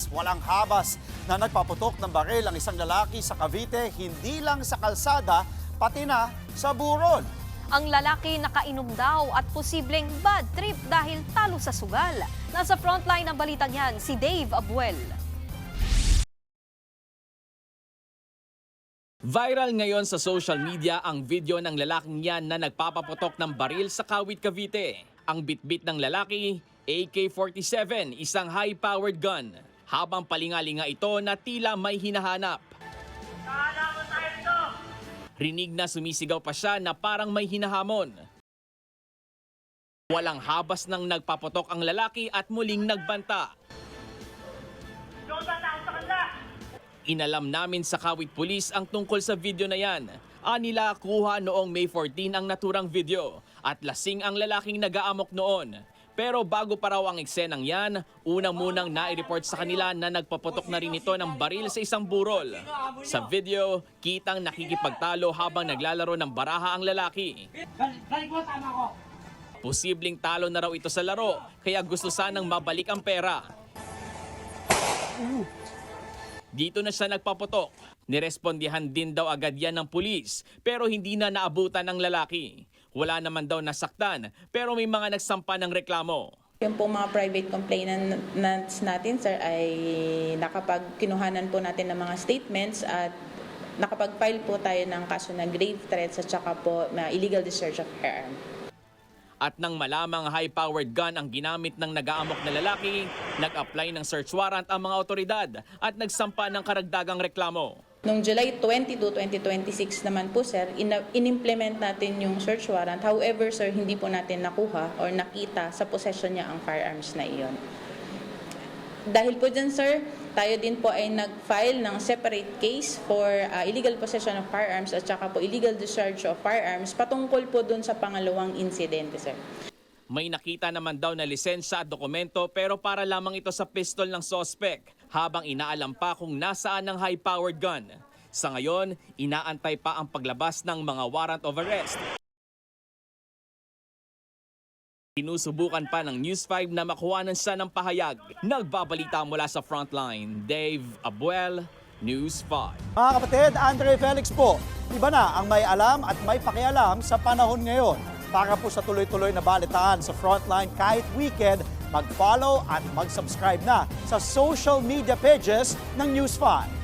Walang habas na nagpaputok ng baril ang isang lalaki sa Cavite, hindi lang sa kalsada, pati na sa burol. Ang lalaki nakainom daw at posibleng bad trip dahil talo sa sugal. Nasa frontline ng balitang yan, si Dave Abuel. Viral ngayon sa social media ang video ng lalaking yan na nagpapaputok ng baril sa Kawit, Cavite. Ang bitbit ng lalaki, AK-47, isang high-powered gun. Habang palingalinga ito na tila may hinahanap. Rinig na sumisigaw pa siya na parang may hinahamon. Walang habas nang nagpaputok ang lalaki at muling nagbanta. Inalam namin sa Kawit Police ang tungkol sa video na yan. Anila kuha noong May 14 ang naturang video at lasing ang lalaking nag-aamok noon. Pero bago pa raw ang eksenang yan, unang munang nai-report sa kanila na nagpaputok na rin ito ng baril sa isang burol. Sa video, kitang nakikipagtalo habang naglalaro ng baraha ang lalaki. Posibleng talo na raw ito sa laro, kaya gusto sanang mabalik ang pera. Dito na siya nagpaputok. Nirespondihan din daw agad yan ng pulis, pero hindi na naabutan ng lalaki. Wala naman daw nasaktan, pero may mga nagsampa ng reklamo. Yung po mga private complainants natin, sir, ay nakapagkinuhanan po natin ng mga statements at nakapag-file po tayo ng kaso na grave threats at saka po illegal discharge of firearm. At nang malamang high-powered gun ang ginamit ng nag-aamok na lalaki, nag-apply ng search warrant ang mga otoridad at nagsampa ng karagdagang reklamo. Noong July 22, 2026 naman po, sir, in-implement natin yung search warrant. However, sir, hindi po natin nakuha or nakita sa possession niya ang firearms na iyon. Dahil po dyan, sir, tayo din po ay nag-file ng separate case for illegal possession of firearms at saka po illegal discharge of firearms patungkol po dun sa pangalawang insidente, sir. May nakita naman daw na lisensya at dokumento pero para lamang ito sa pistol ng suspect habang inaalam pa kung nasaan ang high-powered gun. Sa ngayon, inaantay pa ang paglabas ng mga warrant of arrest. Sinusubukan pa ng News 5 na makuhanan siya ng pahayag. Nagbabalita mula sa frontline, Dave Abuel, News 5. Mga kapatid, Andre Felix po, iba na ang may alam at may pakialam sa panahon ngayon. Para po sa tuloy-tuloy na balitaan sa frontline kahit weekend, mag-follow at mag-subscribe na sa social media pages ng News 5.